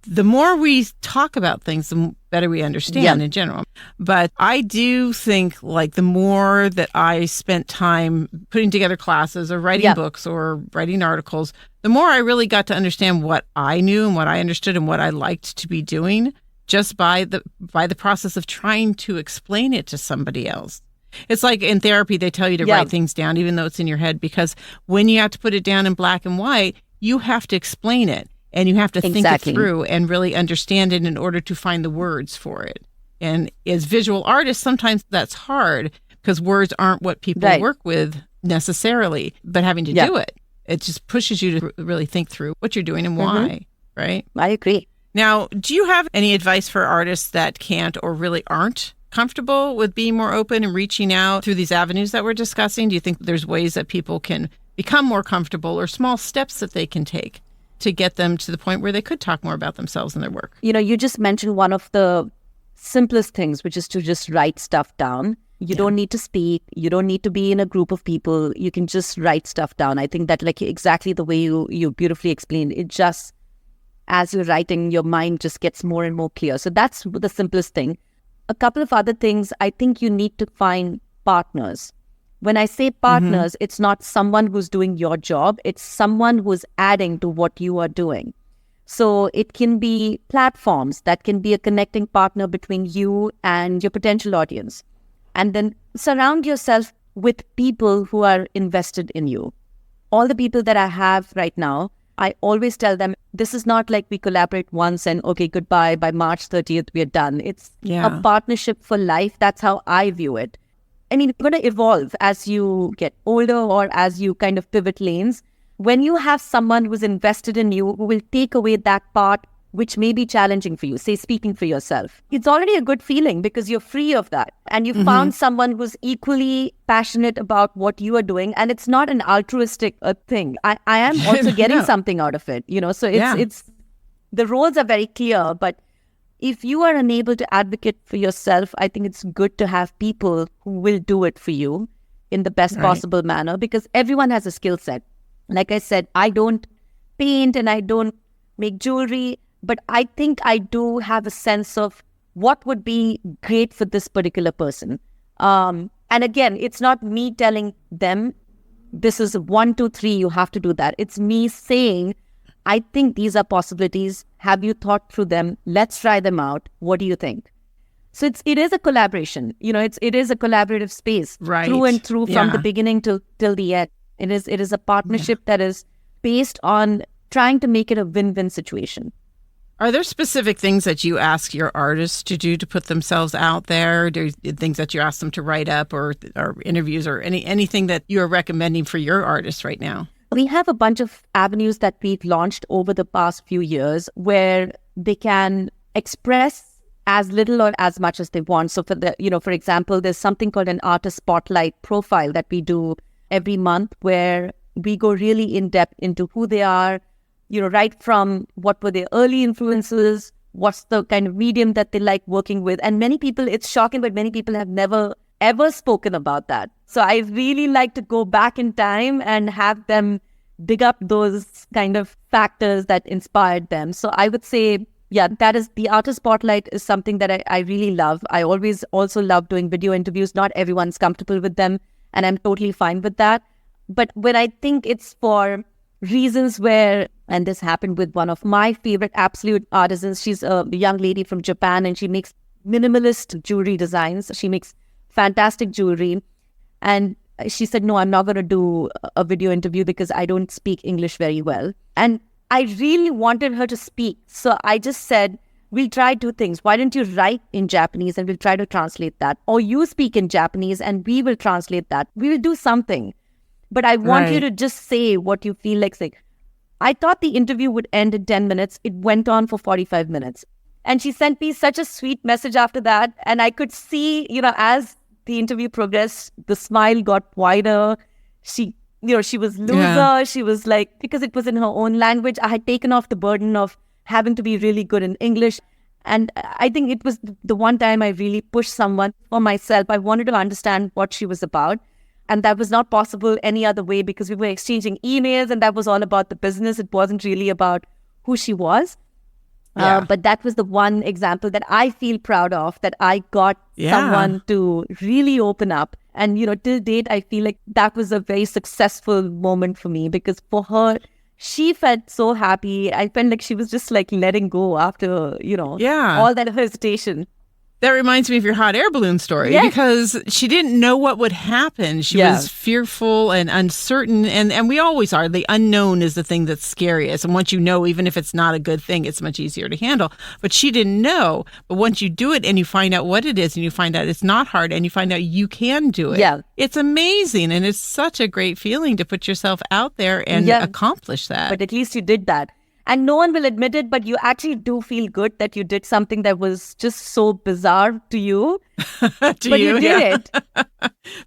the more we talk about things, the better we understand in general. But I do think the more that I spent time putting together classes or writing books or writing articles, the more I really got to understand what I knew and what I understood and what I liked to be doing, just by the process of trying to explain it to somebody else. It's like in therapy, they tell you to write things down, even though it's in your head, because when you have to put it down in black and white, you have to explain it and you have to think it through and really understand it in order to find the words for it. And as visual artists, sometimes that's hard because words aren't what people work with necessarily, but having to do it, it just pushes you to really think through what you're doing and why, right? I agree. Now, do you have any advice for artists that can't or really aren't comfortable with being more open and reaching out through these avenues that we're discussing? Do you think there's ways that people can become more comfortable or small steps that they can take to get them to the point where they could talk more about themselves and their work? You just mentioned one of the simplest things, which is to just write stuff down. You don't need to speak. You don't need to be in a group of people. You can just write stuff down. I think that exactly the way you beautifully explained it, just as you're writing, your mind just gets more and more clear. So that's the simplest thing. A couple of other things, I think you need to find partners. When I say partners, it's not someone who's doing your job. It's someone who's adding to what you are doing. So it can be platforms that can be a connecting partner between you and your potential audience. And then surround yourself with people who are invested in you. All the people that I have right now, I always tell them, this is not like we collaborate once and okay, goodbye, by March 30th, we're done. It's a partnership for life. That's how I view it. I mean, it's going to evolve as you get older or as you kind of pivot lanes. When you have someone who's invested in you, who will take away that part which may be challenging for you, say speaking for yourself, it's already a good feeling because you're free of that. And you found someone who's equally passionate about what you are doing. And it's not an altruistic thing. I am also getting something out of it, so it's the roles are very clear. But if you are unable to advocate for yourself, I think it's good to have people who will do it for you in the best possible manner, because everyone has a skill set. Like I said, I don't paint and I don't make jewelry, but I think I do have a sense of what would be great for this particular person. And again, it's not me telling them, this is 1, 2, 3, you have to do that. It's me saying, I think these are possibilities. Have you thought through them? Let's try them out. What do you think? So it is a collaboration. It is a collaborative space through and through, from the beginning till the end. It is a partnership that is based on trying to make it a win-win situation. Are there specific things that you ask your artists to do to put themselves out there? Do things that you ask them to write up or interviews or anything that you are recommending for your artists right now? We have a bunch of avenues that we've launched over the past few years where they can express as little or as much as they want. So for example, there's something called an artist spotlight profile that we do every month, where we go really in depth into who they are, right from what were their early influences, what's the kind of medium that they like working with. And many people, it's shocking, but many people have never ever spoken about that. So I really like to go back in time and have them dig up those kind of factors that inspired them. So I would say, that is the artist spotlight is something that I really love. I always also love doing video interviews. Not everyone's comfortable with them, and I'm totally fine with that. But when I think it's for reasons where, and this happened with one of my favorite absolute artisans, she's a young lady from Japan, and she makes minimalist jewelry designs. She makes fantastic jewelry. And she said, no, I'm not going to do a video interview because I don't speak English very well. And I really wanted her to speak. So I just said, we'll try 2 things. Why don't you write in Japanese and we'll try to translate that? Or you speak in Japanese and we will translate that. We will do something. But I want you to just say what you feel like saying. I thought the interview would end in 10 minutes. It went on for 45 minutes. And she sent me such a sweet message after that. And I could see, as the interview progressed, the smile got wider. She was looser. Yeah. She was like, because it was in her own language, I had taken off the burden of having to be really good in English. And I think it was the one time I really pushed someone for myself. I wanted to understand what she was about. And that was not possible any other way because we were exchanging emails and that was all about the business. It wasn't really about who she was. Yeah. But that was the one example that I feel proud of, that I got someone to really open up. And, till date, I feel like that was a very successful moment for me because for her, she felt so happy. I felt like she was just like letting go after, all that hesitation. That reminds me of your hot air balloon story because she didn't know what would happen. She was fearful and uncertain. And we always are. The unknown is the thing that's scariest. And once you know, even if it's not a good thing, it's much easier to handle. But she didn't know. But once you do it and you find out what it is and you find out it's not hard and you find out you can do it, it's amazing. And it's such a great feeling to put yourself out there and accomplish that. But at least you did that. And no one will admit it, but you actually do feel good that you did something that was just so bizarre to you. But you did it.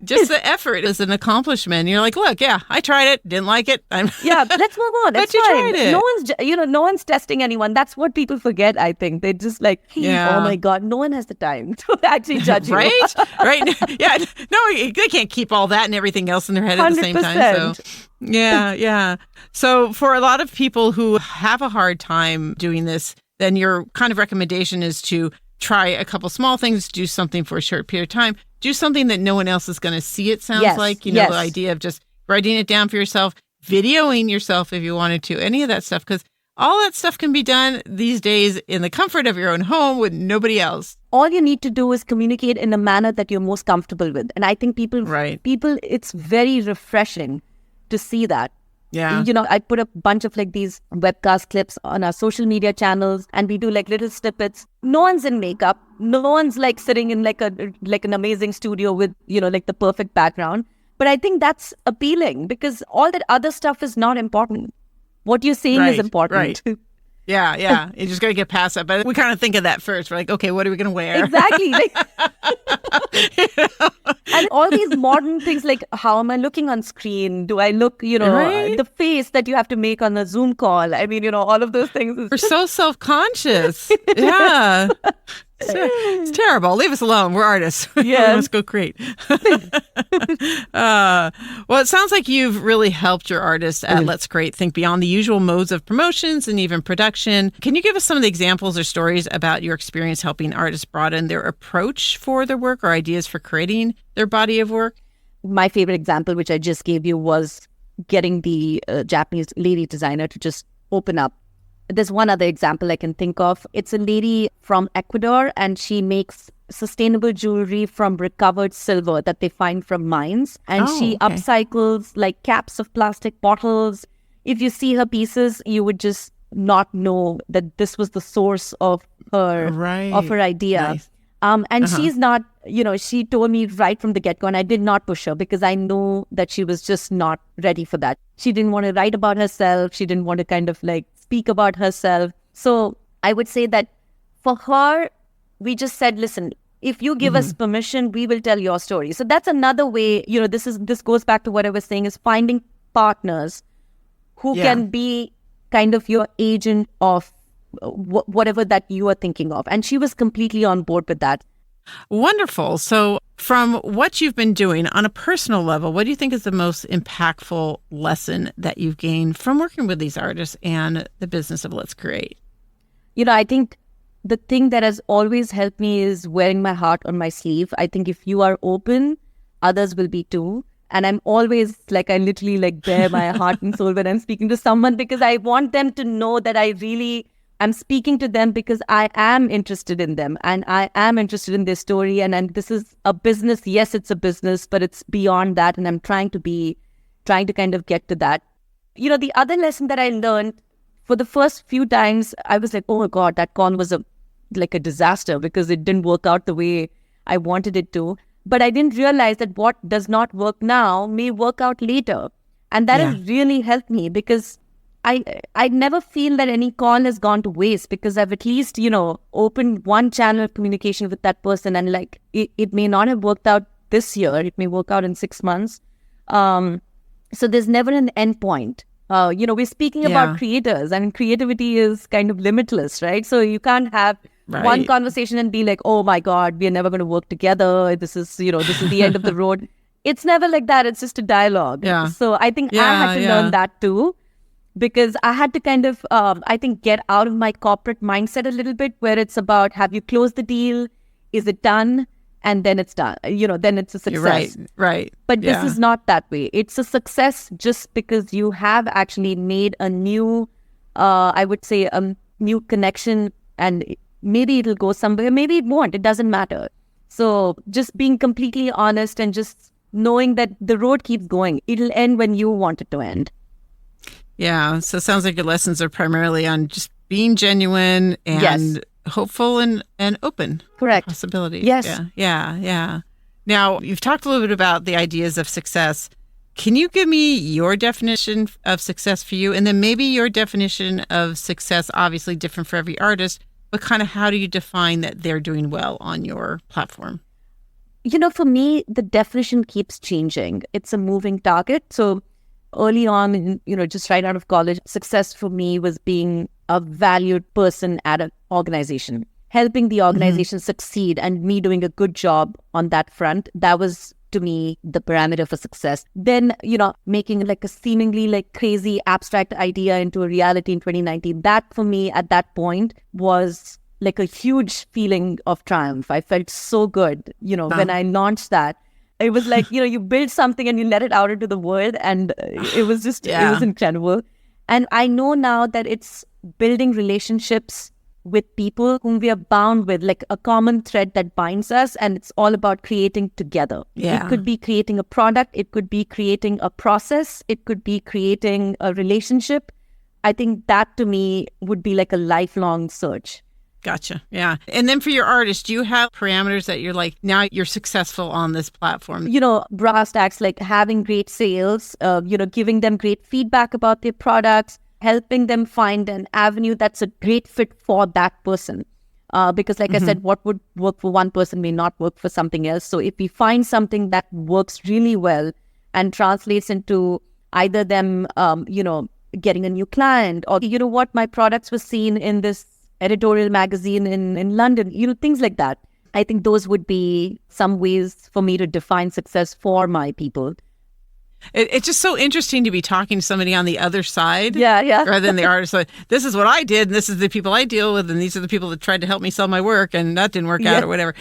Just the effort is an accomplishment. You're like, look, I tried it, didn't like it. Let's move on. It's but fine. You tried it. No one's testing anyone. That's what people forget, I think. They're just like, oh my God, no one has the time to actually judge you. Right? Yeah. No, they can't keep all that and everything else in their head at the same time. So. Yeah. So for a lot of people who have a hard time doing this, then your kind of recommendation is to try a couple small things, do something for a short period of time, do something that no one else is going to see, it sounds like, the idea of just writing it down for yourself, videoing yourself if you wanted to, any of that stuff, because all that stuff can be done these days in the comfort of your own home with nobody else. All you need to do is communicate in a manner that you're most comfortable with. And I think people, it's very refreshing to see that. Yeah. I put a bunch of like these webcast clips on our social media channels and we do like little snippets. No one's in makeup. No one's like sitting in like an amazing studio with, like the perfect background. But I think that's appealing because all that other stuff is not important. What you're saying is important. Right. Yeah, yeah. You just got to get past that. But we kind of think of that first. We're like, okay, what are we going to wear? Exactly. And all these modern things like, how am I looking on screen? Do I look, Right? the face that you have to make on a Zoom call? I mean, all of those things. We're so self-conscious. Yeah. It's terrible. Leave us alone. We're artists. Yeah. We must go create. Well, it sounds like you've really helped your artists at Let's Create think beyond the usual modes of promotions and even production. Can you give us some of the examples or stories about your experience helping artists broaden their approach for their work or ideas for creating their body of work? My favorite example, which I just gave you, was getting the Japanese lady designer to just open up. There's one other example I can think of. It's a lady from Ecuador, and she makes sustainable jewelry from recovered silver that they find from mines. And she upcycles like caps of plastic bottles. If you see her pieces, you would just not know that this was the source of her idea. Nice. And she's not, she told me right from the get-go, and I did not push her because I know that she was just not ready for that. She didn't want to write about herself. She didn't want to kind of like speak about herself. So I would say that for her, we just said, listen, if you give us permission, we will tell your story. So that's another way, this goes back to what I was saying, is finding partners who can be kind of your agent of whatever that you are thinking of. And she was completely on board with that. Wonderful. So from what you've been doing on a personal level, what do you think is the most impactful lesson that you've gained from working with these artists and the business of Let's Create? I think the thing that has always helped me is wearing my heart on my sleeve. I think if you are open, others will be too. And I'm always like, I literally like bare my heart and soul when I'm speaking to someone, because I want them to know that I'm speaking to them because I am interested in them and I am interested in their story. And this is a business. Yes, it's a business, but it's beyond that. And I'm trying to kind of get to that. The other lesson that I learned for the first few times, I was like, oh my God, that con was a disaster because it didn't work out the way I wanted it to. But I didn't realize that what does not work now may work out later. And that has really helped me, because I never feel that any call has gone to waste, because I've at least, opened one channel of communication with that person. And like, it may not have worked out this year. It may work out in 6 months. So there's never an end point. We're speaking about creators, and creativity is kind of limitless, right? So you can't have one conversation and be like, oh my God, we're never going to work together. This is the end of the road. It's never like that. It's just a dialogue. Yeah. So I think I had to learn that too, because I had to kind of, get out of my corporate mindset a little bit, where it's about, have you closed the deal? Is it done? And then it's done. Then it's a success. Right. But this is not that way. It's a success just because you have actually made a new, I would say, a new connection, and maybe it'll go somewhere, maybe it won't. It doesn't matter. So just being completely honest and just knowing that the road keeps going. It'll end when you want it to end. Yeah. So it sounds like your lessons are primarily on just being genuine and hopeful and open. Correct. Possibilities. Yes. Yeah. Now, you've talked a little bit about the ideas of success. Can you give me your definition of success for you? And then maybe your definition of success, obviously different for every artist, but kind of how do you define that they're doing well on your platform? For me, the definition keeps changing. It's a moving target. So early on, just right out of college, success for me was being a valued person at an organization, helping the organization succeed, and me doing a good job on that front. That was, to me, the parameter for success. Then, making like a seemingly like crazy abstract idea into a reality in 2019. That for me at that point was like a huge feeling of triumph. I felt so good, when I launched that. It was like, you build something and you let it out into the world, and it was just, it was incredible. And I know now that it's building relationships with people whom we are bound with, like a common thread that binds us, and it's all about creating together. Yeah. It could be creating a product, it could be creating a process, it could be creating a relationship. I think that to me would be like a lifelong search. Gotcha. Yeah. And then for your artists, do you have parameters that you're like, now you're successful on this platform? Brass tacks, like having great sales, giving them great feedback about their products, helping them find an avenue that's a great fit for that person. Because like I said, what would work for one person may not work for something else. So if we find something that works really well and translates into either them, getting a new client, or, my products were seen in this editorial magazine in London, things like that. I think those would be some ways for me to define success for my people. It's just so interesting to be talking to somebody on the other side. Yeah. Rather than the artist. Like, this is what I did, and this is the people I deal with, and these are the people that tried to help me sell my work, and that didn't work out or whatever.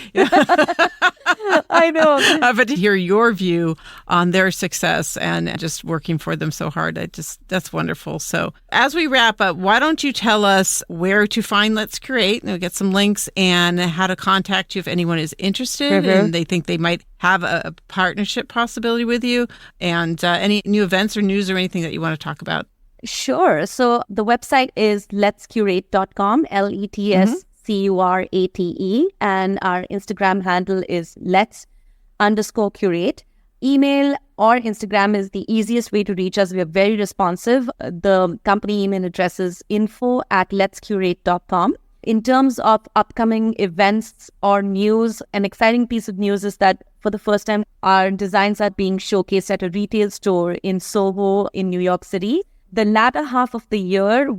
I know. But to hear your view on their success and just working for them so hard, that's wonderful. So as we wrap up, why don't you tell us where to find Let's Curate, and we'll get some links, and how to contact you if anyone is interested and they think they might have a partnership possibility with you, and any new events or news or anything that you want to talk about. Sure. So the website is letscurate.com, LETSCURATE, and our Instagram handle is lets_curate. Email or Instagram is the easiest way to reach us. We are very responsive. The company email address is info@letscurate.com. In terms of upcoming events or news, an exciting piece of news is that for the first time, our designs are being showcased at a retail store in Soho in New York City. The latter half of the year,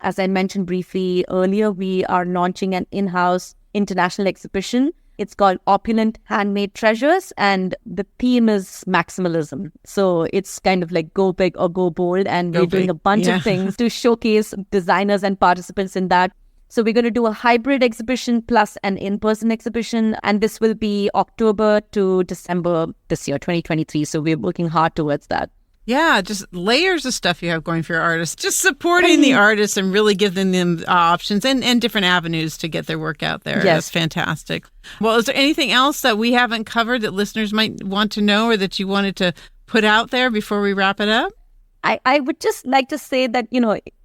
as I mentioned briefly earlier, we are launching an in-house international exhibition. It's called Opulent Handmade Treasures, and the theme is maximalism. So it's kind of like go big or go bold, and we're doing a bunch of things to showcase designers and participants in that. So we're going to do a hybrid exhibition plus an in-person exhibition, and this will be October to December this year, 2023. So we're working hard towards that. Yeah, just layers of stuff you have going for your artists. Just supporting the artists and really giving them options and different avenues to get their work out there. Yes. That's fantastic. Well, is there anything else that we haven't covered that listeners might want to know or that you wanted to put out there before we wrap it up? I would just like to say that,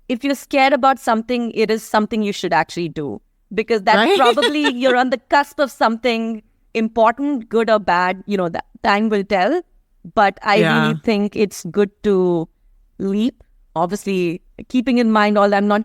if you're scared about something, it is something you should actually do, because that's probably you're on the cusp of something important, good or bad. That time will tell. But I really think it's good to leap. Obviously, keeping in mind all, I'm not,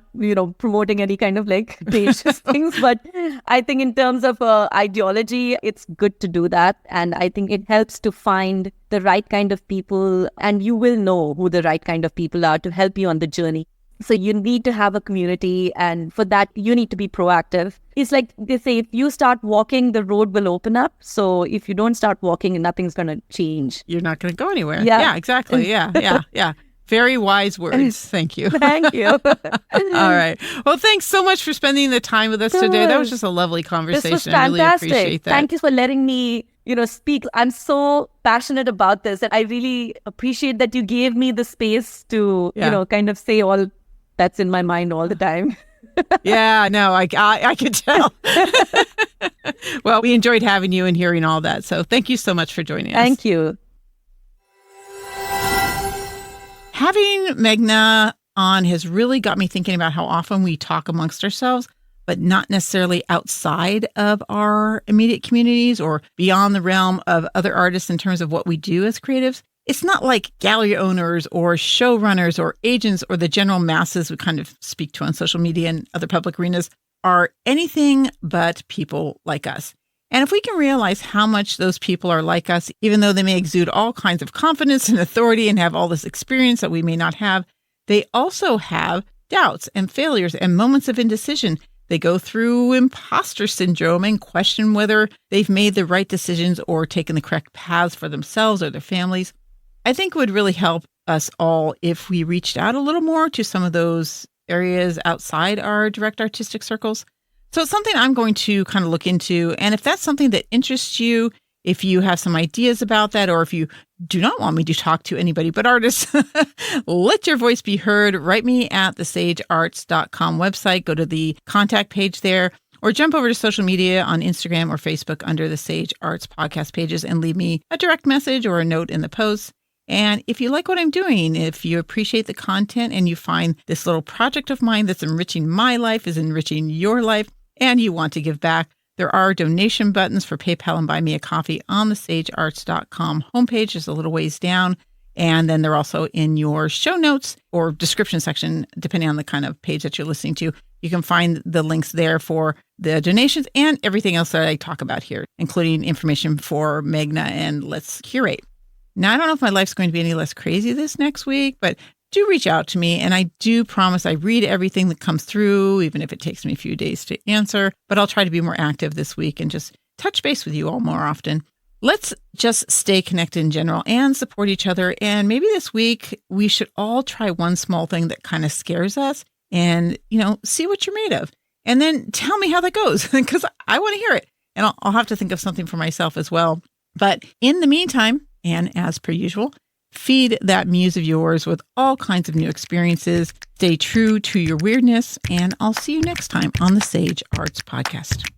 promoting any kind of like dangerous things. But I think in terms of ideology, it's good to do that. And I think it helps to find the right kind of people. And you will know who the right kind of people are to help you on the journey. So you need to have a community, and for that, you need to be proactive. It's like they say, if you start walking, the road will open up. So if you don't start walking, nothing's going to change. You're not going to go anywhere. Yeah, exactly. Yeah. Very wise words. Thank you. Thank you. All right. Well, thanks so much for spending the time with us today. That was just a lovely conversation. This was fantastic. I really appreciate that. Thank you for letting me, speak. I'm so passionate about this, and I really appreciate that you gave me the space to, kind of say all that's in my mind all the time. Yeah, no, I can tell. Well, we enjoyed having you and hearing all that. So thank you so much for joining us. Thank you. Having Meghana on has really got me thinking about how often we talk amongst ourselves, but not necessarily outside of our immediate communities or beyond the realm of other artists in terms of what we do as creatives. It's not like gallery owners or showrunners or agents or the general masses we kind of speak to on social media and other public arenas are anything but people like us. And if we can realize how much those people are like us, even though they may exude all kinds of confidence and authority and have all this experience that we may not have, they also have doubts and failures and moments of indecision. They go through imposter syndrome and question whether they've made the right decisions or taken the correct paths for themselves or their families. I think it would really help us all if we reached out a little more to some of those areas outside our direct artistic circles. So it's something I'm going to kind of look into. And if that's something that interests you, if you have some ideas about that, or if you do not want me to talk to anybody but artists, let your voice be heard. Write me at thesagearts.com website. Go to the contact page there, or jump over to social media on Instagram or Facebook under the Sage Arts podcast pages and leave me a direct message or a note in the post. And if you like what I'm doing, if you appreciate the content and you find this little project of mine that's enriching my life is enriching your life, and you want to give back, there are donation buttons for PayPal and Buy Me a Coffee on the sagearts.com homepage. Just a little ways down. And then they're also in your show notes or description section, depending on the kind of page that you're listening to. You can find the links there for the donations and everything else that I talk about here, including information for Meghana and Let's Curate. Now, I don't know if my life's going to be any less crazy this next week, but do reach out to me. And I do promise I read everything that comes through, even if it takes me a few days to answer. But I'll try to be more active this week and just touch base with you all more often. Let's just stay connected in general and support each other. And maybe this week we should all try one small thing that kind of scares us and, see what you're made of. And then tell me how that goes, because I want to hear it. And I'll have to think of something for myself as well. But in the meantime, and as per usual, feed that muse of yours with all kinds of new experiences. Stay true to your weirdness, and I'll see you next time on the Sage Arts Podcast.